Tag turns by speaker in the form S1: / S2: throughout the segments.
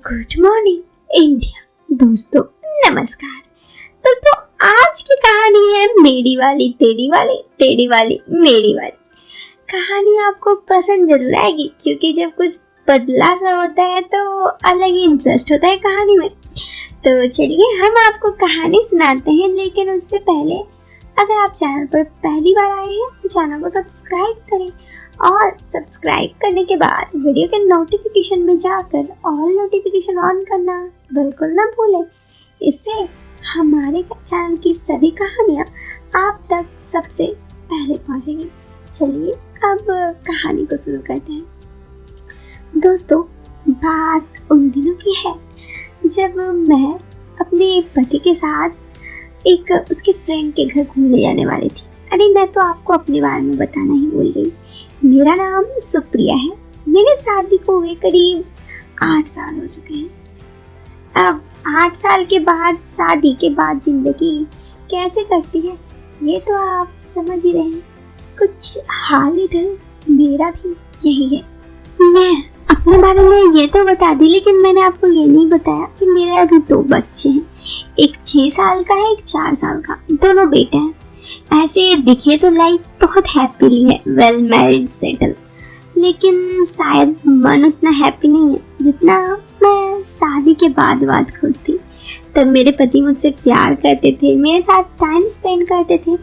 S1: Good morning India. दोस्तों नमस्कार। दोस्तों आज की कहानी है मेरी वाली तेरी वाली तेरी वाली मेरी वाली। कहानी आपको पसंद जरूर आएगी क्योंकि जब कुछ बदला सा होता है तो अलग ही इंटरेस्ट होता है कहानी में। तो चलिए हम आपको कहानी सुनाते हैं, लेकिन उससे पहले अगर आप चैनल पर पहली बार आए हैं तो चैनल को सब्सक्राइब करें और सब्सक्राइब करने के बाद वीडियो के नोटिफिकेशन में जाकर ऑल नोटिफिकेशन ऑन करना बिल्कुल ना भूलें। इससे हमारे चैनल की सभी कहानियाँ आप तक सबसे पहले पहुँचेंगी। चलिए अब कहानी को शुरू करते हैं। दोस्तों बात उन दिनों की है जब मैं अपने पति के साथ एक उसके फ्रेंड के घर घूमने जाने वाली थी। अरे मैं तो आपको अपने बारे में बताना ही भूल गई। मेरा नाम सुप्रिया है। मेरे शादी को हुए करीब 8 साल हो चुके हैं। अब 8 साल के बाद शादी के बाद जिंदगी कैसे कटती है ये तो आप समझ ही रहे हैं। कुछ हाल इधर मेरा भी यही है। मैं अपने बारे में ये तो बता दी, लेकिन मैंने आपको ये नहीं बताया कि मेरे अभी 2 बच्चे हैं। एक 6 साल का है, एक 4 साल का, दोनों बेटे हैं। ऐसे दिखे तो लाइफ बहुत हैप्पीली है, वेल मैरिड सेटल, लेकिन शायद मन उतना हैप्पी नहीं है जितना मैं शादी के बाद खुश थी। तब मेरे पति मुझसे प्यार करते थे, मेरे साथ टाइम स्पेंड करते थे।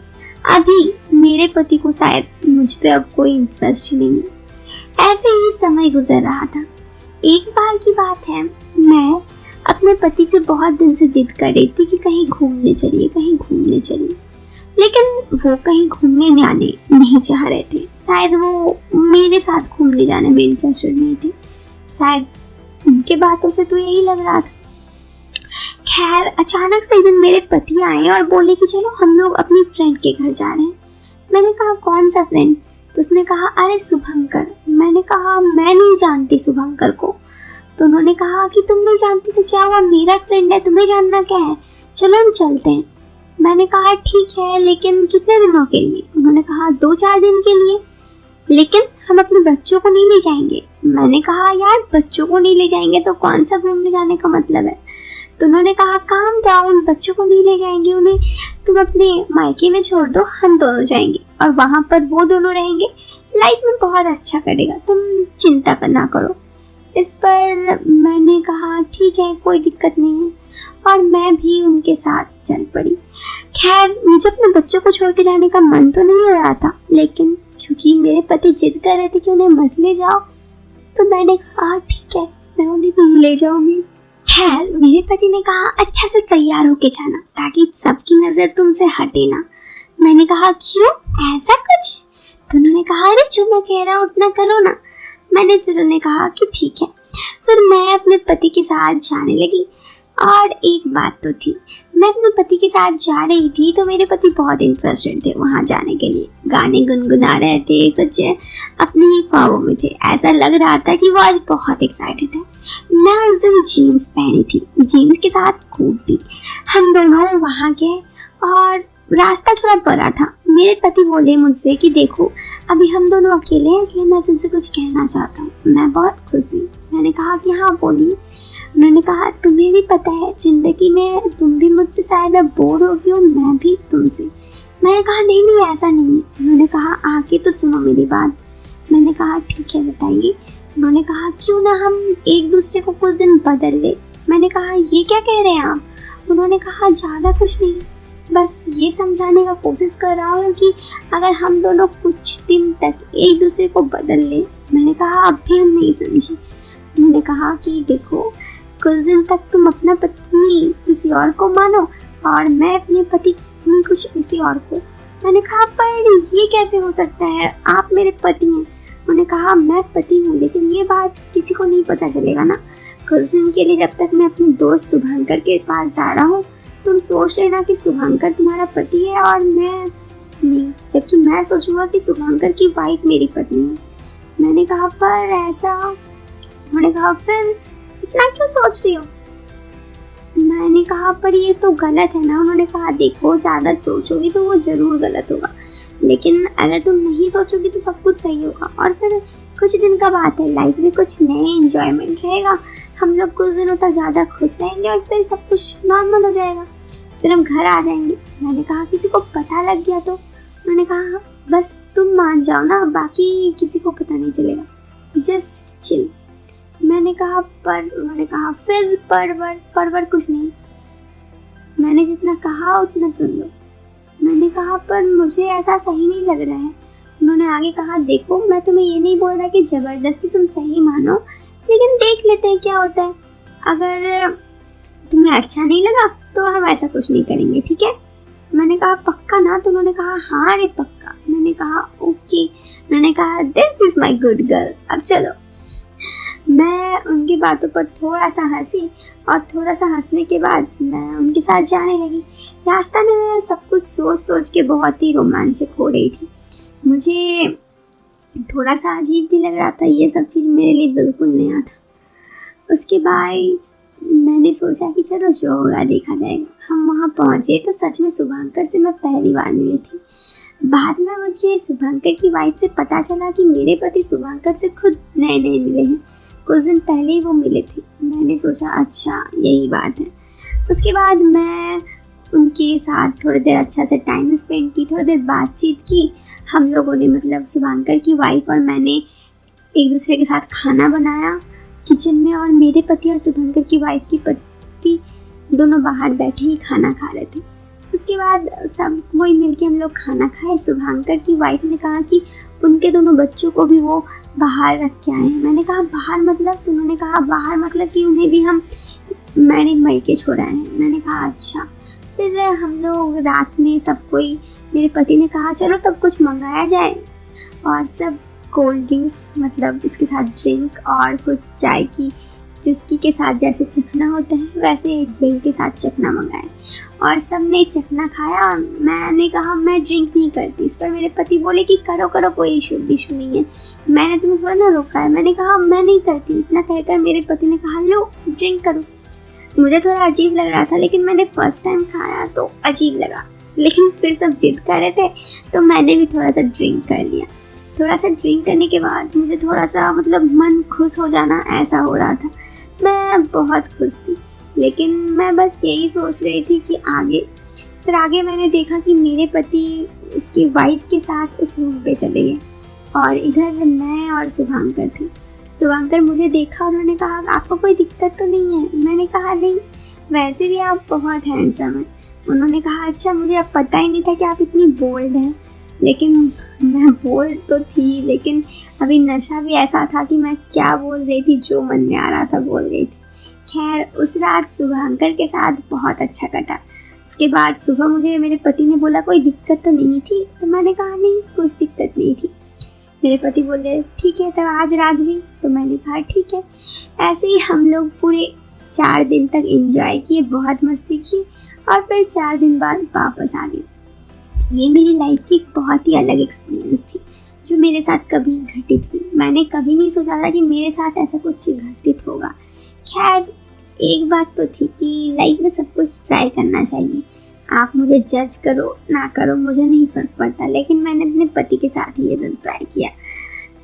S1: अभी मेरे पति को शायद मुझ पे अब कोई इंटरेस्ट नहीं है। ऐसे ही समय गुजर रहा था। एक बार की बात है, मैं अपने पति से बहुत दिन से जिद कर रही थी कि कहीं घूमने चलिए, लेकिन वो कहीं घूमने नहीं चाह रहे थे। शायद वो मेरे साथ घूमने जाने में इंटरेस्टेड नहीं थे। शायद उनके बातों से तो यही लग रहा था। खैर अचानक से एक दिन मेरे पति आए और बोले कि चलो हम लोग अपनी फ्रेंड के घर जा रहे हैं। मैंने कहा कौन सा फ्रेंड? तो उसने कहा अरे शुभंकर। मैंने कहा मैं नहीं जानती शुभंकर को। तो उन्होंने कहा कि तुम नहीं जानती तो क्या हुआ, मेरा फ्रेंड है, तुम्हें जानना क्या है, चलो हम चलते हैं। मैंने कहा ठीक है, लेकिन कितने दिनों के लिए? उन्होंने कहा 2-4 दिन के लिए, लेकिन हम अपने बच्चों को नहीं ले जाएंगे। मैंने कहा यार बच्चों को नहीं ले जाएंगे तो कौन सा घूमने जाने का मतलब है? तो उन्होंने कहा काम डाउन, बच्चों को नहीं ले जाएंगे, उन्हें तुम अपने मायके में छोड़ दो, हम दोनों जाएंगे और वहाँ पर वो दोनों रहेंगे। लाइफ में बहुत अच्छा करेगा, तुम चिंता ना करो। इस पर मैंने कहा ठीक है कोई दिक्कत नहीं है, और मैं भी उनके साथ चल पड़ी। खैर मुझे अपने बच्चों को छोड़ के जाने का मन तो नहीं हो रहा था, लेकिन क्योंकि मेरे पति जिद कर रहे थे कि उन्हें मत ले जाओ, तो मैंने कहा ठीक है मैं उन्हें नहीं ले जाऊंगी। खैर मेरे पति ने कहा अच्छा से तैयार होके जाना ताकि सबकी नजर तुमसे हटे ना। मैंने कहा क्यों, ऐसा कुछ? तो उन्होंने कहा अरे जो मैं कह रहा हूँ उतना करो ना। मैंने फिर उन्हें कहा कि ठीक है। फिर मैं अपने पति के साथ जाने लगी। और एक बात तो थी, मैं अपने पति के साथ जा रही थी तो मेरे पति बहुत इंटरेस्टेड थे वहाँ जाने के लिए। गाने गुनगुना रहे थे, कुछ अपने ही ख्वाबों में थे। ऐसा लग रहा था कि वो आज बहुत एक्साइटेड है। मैं उस दिन जीन्स पहनी थी, जीन्स के साथ कोट थी। हम दोनों वहाँ गए और रास्ता थोड़ा बड़ा था। मेरे पति बोले मुझसे कि देखो अभी हम दोनों अकेले हैं, इसलिए मैं तुमसे कुछ कहना चाहता हूँ। मैं बहुत खुश हुई। मैंने कहा कि हाँ बोलिए। उन्होंने कहा तुम्हें भी पता है जिंदगी में तुम भी मुझसे शायद अब बोर हो गई हो, मैं भी तुमसे। मैंने कहा नहीं ऐसा नहीं है। उन्होंने कहा आके तो सुनो मेरी बात। मैंने कहा ठीक है बताइए। उन्होंने कहा क्यों ना हम एक दूसरे को कुछ दिन बदल ले। मैंने कहा ये क्या कह रहे हैं आप? उन्होंने कहा ज़्यादा कुछ नहीं, बस ये समझाने का कोशिश कर रहा हूँ कि अगर हम दोनों कुछ दिन तक एक दूसरे को बदल ले। मैंने कहा अब भी हम नहीं समझे। उन्होंने कहा कि देखो कुछ दिन तक तुम अपना पत्नी किसी और को मानो और मैं अपने पति कुछ किसी और को। मैंने कहा पर ये कैसे हो सकता है, आप मेरे पति हैं। उन्होंने कहा मैं पति हूँ, लेकिन ये बात किसी को नहीं पता चलेगा ना। कुछ दिन के लिए जब तक मैं अपने दोस्त शुभंकर के पास जा रहा हूँ, तुम सोच लेना कि शुभंकर तुम्हारा पति है और मैं नहीं, जबकि मैं सोचूंगा कि शुभंकर की वाइफ मेरी पत्नी है। मैंने कहा पर ऐसा? उन्होंने कहा फिर इतना क्यों सोच रही हो? मैंने कहा पर ये तो गलत है ना। उन्होंने कहा देखो ज़्यादा सोचोगी तो वो जरूर गलत होगा, लेकिन अगर तुम नहीं सोचोगी तो सब कुछ सही होगा। और फिर कुछ दिन का बात है, लाइफ में कुछ नए एंजॉयमेंट रहेगा, हम लोग कुछ दिनों तक ज़्यादा खुश रहेंगे और फिर सब कुछ नॉर्मल हो जाएगा, फिर हम घर आ जाएंगे। मैंने कहा किसी को पता लग गया तो? उन्होंने कहा बस तुम मान जाओ ना, बाकी किसी को पता नहीं चलेगा, जस्ट चिल। मैंने कहा पर, उन्होंने कहा फिर परवर कुछ नहीं, मैंने जितना कहा उतना सुन लो। मैंने कहा पर मुझे ऐसा सही नहीं लग रहा है। उन्होंने आगे कहा देखो मैं तुम्हें ये नहीं बोल रहा कि ज़बरदस्ती तुम सही मानो, लेकिन देख लेते हैं क्या होता है। अगर तुम्हें अच्छा नहीं लगा तो हम ऐसा कुछ नहीं करेंगे, ठीक है? मैंने कहा पक्का ना? तो उन्होंने कहा हाँ रे पक्का। मैंने कहा ओके। उन्होंने कहा this is my good girl, अब चलो। मैं उनकी बातों पर थोड़ा सा हंसी और थोड़ा सा हंसने के बाद मैं उनके साथ जाने लगी। रास्ता में मैं सब कुछ सोच सोच के बहुत ही रोमांचक हो रही थी। मुझे थोड़ा सा अजीब भी लग रहा था, ये सब चीज़ मेरे लिए बिल्कुल नया था। उसके बाद मैंने सोचा कि चलो जो होगा देखा जाएगा। हम वहाँ पहुँचे तो सच में शुभांकर से मैं पहली बार मिली थी। बाद में मुझे शुभांकर की वाइफ से पता चला कि मेरे पति शुभांकर से खुद नए नए मिले हैं, कुछ दिन पहले ही वो मिले थे। मैंने सोचा अच्छा यही बात है। उसके बाद मैं उनके साथ थोड़ी देर अच्छा से टाइम स्पेंड की, थोड़ी देर बातचीत की। हम लोगों ने मतलब शुभांकर की वाइफ और मैंने एक दूसरे के साथ खाना बनाया किचन में, और मेरे पति और शुभांकर की वाइफ की पति दोनों बाहर बैठे ही खाना खा रहे थे। उसके बाद सब वही मिलके हम लोग खाना खाए। शुभांकर की वाइफ ने कहा कि उनके दोनों बच्चों को भी वो बाहर रख के आए हैं। मैंने कहा बाहर मतलब? तो उन्होंने कहा बाहर मतलब कि उन्हें भी हम मई के छोड़ा है। मैंने कहा अच्छा। फिर हम लोग रात में सब कोई, मेरे पति ने कहा चलो तब कुछ मंगाया जाए, और सब कोल्ड ड्रिंक्स मतलब इसके साथ ड्रिंक और कुछ चाय की चुस्की के साथ जैसे चखना होता है वैसे एक ड्रिंक के साथ चखना मंगाए, और सब ने चखना खाया। मैंने कहा मैं ड्रिंक नहीं करती। इस पर मेरे पति बोले कि करो करो, कोई इशू नहीं है, मैंने तुम्हें थोड़ा ना रोका है। मैंने कहा मैं नहीं करती। इतना कहकर मेरे पति ने कहा लो ड्रिंक करो। मुझे थोड़ा अजीब लग रहा था, लेकिन मैंने फर्स्ट टाइम खाया तो अजीब लगा, लेकिन फिर सब जिद कर रहे थे तो मैंने भी थोड़ा सा ड्रिंक कर लिया। थोड़ा सा ड्रिंक करने के बाद मुझे थोड़ा सा मतलब मन खुश हो जाना ऐसा हो रहा था। मैं बहुत खुश थी, लेकिन मैं बस यही सोच रही थी कि आगे। फिर आगे मैंने देखा कि मेरे पति उसकी वाइफ के साथ उस रूम पे चले गए, और इधर मैं और शुभांकर थे। शुभांकर मुझे देखा, उन्होंने कहा आपको कोई दिक्कत तो नहीं है? मैंने कहा नहीं, वैसे भी आप बहुत हैंडसम हैं। उन्होंने कहा अच्छा, मुझे अब पता ही नहीं था कि आप इतनी बोल्ड हैं। लेकिन मैं बोल्ड तो थी, लेकिन अभी नशा भी ऐसा था कि मैं क्या बोल रही थी, जो मन में आ रहा था बोल रही थी। खैर उस रात शुभांकर के साथ बहुत अच्छा कटा। उसके बाद सुबह मुझे मेरे पति ने बोला कोई दिक्कत तो नहीं थी? तो मैंने कहा नहीं, कुछ दिक्कत नहीं थी। मेरे पति बोले ठीक है तब आज रात भी? तो मैंने कहा ठीक है। ऐसे ही हम लोग पूरे 4 दिन तक एंजॉय किए, बहुत मस्ती की, और फिर 4 दिन बाद वापस आ गए। ये मेरी लाइफ की एक बहुत ही अलग एक्सपीरियंस थी, जो मेरे साथ कभी घटित हुई। मैंने कभी नहीं सोचा था कि मेरे साथ ऐसा कुछ घटित होगा। खैर एक बात तो थी कि लाइफ में सब कुछ ट्राई करना चाहिए। आप मुझे जज करो ना करो, मुझे नहीं फ़र्क पड़ता, लेकिन मैंने अपने पति के साथ ही ये सब ट्राई किया।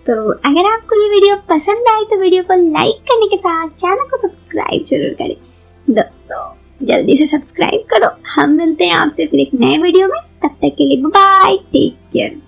S1: तो अगर आपको ये वीडियो पसंद आए तो वीडियो को लाइक करने के साथ चैनल को सब्सक्राइब जरूर करें। दोस्तों जल्दी से सब्सक्राइब करो। हम मिलते हैं आपसे फिर एक नए वीडियो में, तब तक के लिए बाय, टेक केयर।